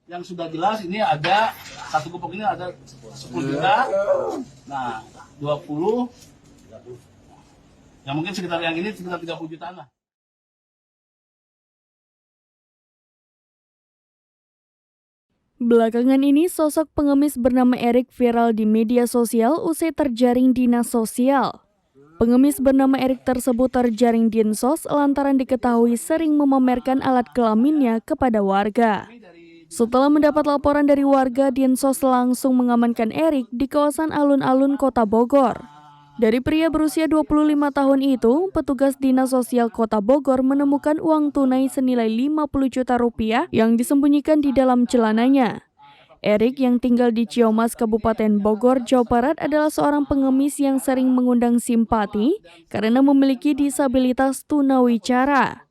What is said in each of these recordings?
Yang sudah jelas ini ada satu gepok ini ada 10 juta. Nah, 20 yang mungkin sekitar yang ini sekitar 30 jutaan lah. Belakangan ini, sosok pengemis bernama Erik viral di media sosial usai terjaring dinas sosial. Pengemis bernama Erik tersebut terjaring Dinsos lantaran diketahui sering memamerkan alat kelaminnya kepada warga. Setelah mendapat laporan dari warga, Dinsos langsung mengamankan Erik di kawasan alun-alun Kota Bogor. Dari pria berusia 25 tahun itu, petugas Dinas Sosial Kota Bogor menemukan uang tunai senilai 50 juta rupiah yang disembunyikan di dalam celananya. Erik yang tinggal di Ciamas, Kabupaten Bogor, Jawa Barat adalah seorang pengemis yang sering mengundang simpati karena memiliki disabilitas tunawicara.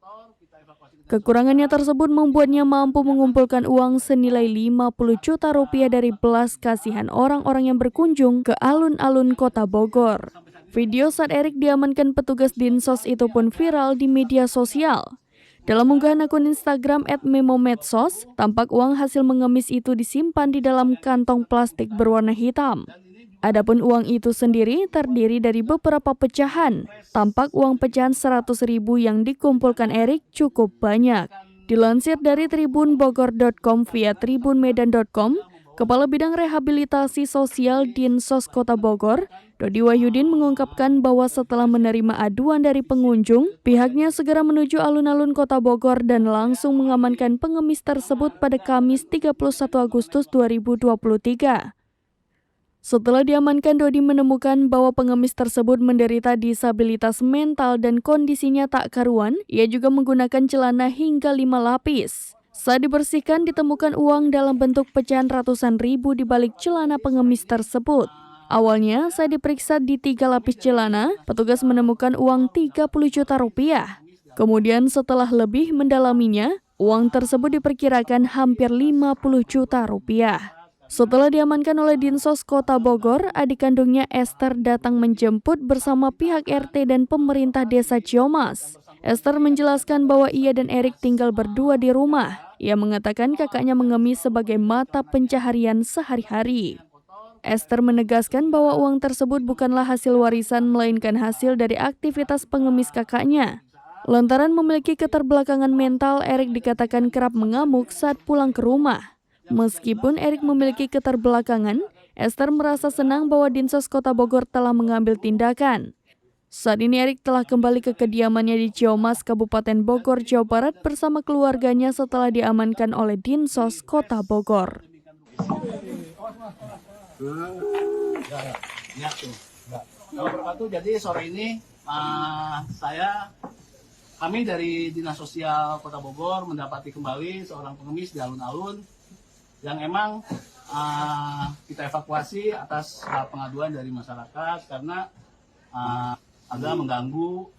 Kekurangannya tersebut membuatnya mampu mengumpulkan uang senilai 50 juta rupiah dari belas kasihan orang-orang yang berkunjung ke alun-alun Kota Bogor. Video saat Erik diamankan petugas Dinsos itu pun viral di media sosial. Dalam unggahan akun Instagram @memomedsos, tampak uang hasil mengemis itu disimpan di dalam kantong plastik berwarna hitam. Adapun uang itu sendiri terdiri dari beberapa pecahan. Tampak uang pecahan 100.000 yang dikumpulkan Erik cukup banyak. Dilansir dari tribunbogor.com via tribunmedan.com, Kepala Bidang Rehabilitasi Sosial Dinsos Kota Bogor, Dodi Wahyudin mengungkapkan bahwa setelah menerima aduan dari pengunjung, pihaknya segera menuju alun-alun Kota Bogor dan langsung mengamankan pengemis tersebut pada Kamis 31 Agustus 2023. Setelah diamankan, Dodi menemukan bahwa pengemis tersebut menderita disabilitas mental dan kondisinya tak karuan. Ia juga menggunakan celana hingga 5 lapis. Saat dibersihkan, ditemukan uang dalam bentuk pecahan ratusan ribu di balik celana pengemis tersebut. Awalnya, saat diperiksa di 3 lapis celana, petugas menemukan uang 30 juta rupiah. Kemudian setelah lebih mendalaminya, uang tersebut diperkirakan hampir 50 juta rupiah. Setelah diamankan oleh Dinsos Kota Bogor, adik kandungnya Esther datang menjemput bersama pihak RT dan pemerintah desa Ciamas. Esther menjelaskan bahwa ia dan Erik tinggal berdua di rumah. Ia mengatakan kakaknya mengemis sebagai mata pencaharian sehari-hari. Esther menegaskan bahwa uang tersebut bukanlah hasil warisan melainkan hasil dari aktivitas pengemis kakaknya. Lantaran memiliki keterbelakangan mental, Erik dikatakan kerap mengamuk saat pulang ke rumah. Meskipun Erik memiliki keterbelakangan, Esther merasa senang bahwa Dinsos Kota Bogor telah mengambil tindakan. Saat ini Erik telah kembali ke kediamannya di Ciamas, Kabupaten Bogor, Jawa Barat bersama keluarganya setelah diamankan oleh Dinsos Kota Bogor. Jadi sore ini kami dari Dinas Sosial Kota Bogor mendapati kembali seorang pengemis di alun-alun yang emang kita evakuasi atas pengaduan dari masyarakat karena ada mengganggu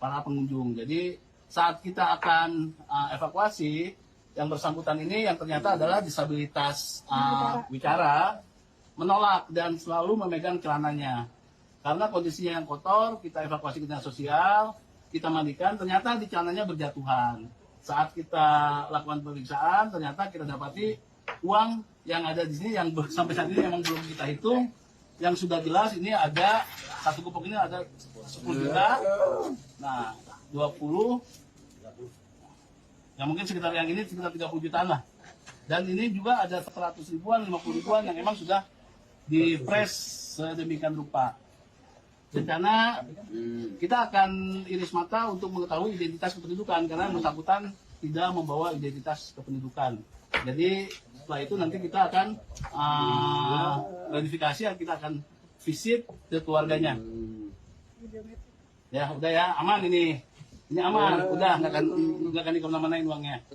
para pengunjung. Jadi saat kita akan evakuasi, yang bersangkutan ini yang ternyata adalah disabilitas bicara, menolak dan selalu memegang celananya. Karena kondisinya yang kotor, kita evakuasi ke dinas sosial, kita mandikan, ternyata di celananya berjatuhan. Saat kita lakukan pemeriksaan, ternyata kita dapati uang yang ada di sini yang sampai saat ini memang belum kita hitung. Yang sudah jelas ini ada satu gepok ini ada 10 juta. Nah, 20 yang mungkin sekitar yang ini sekitar 30 jutaan lah. Dan ini juga ada 100 ribuan, 50 ribuan yang memang sudah dipres sedemikian rupa. Rencana kita akan iris mata untuk mengetahui identitas kependudukan karena yang bersangkutan tidak membawa identitas kependudukan. Jadi setelah itu nanti kita akan verifikasi, kita akan visit ke keluarganya. Ya udah ya, aman ini aman, udah nggak akan dikemana-manain uangnya.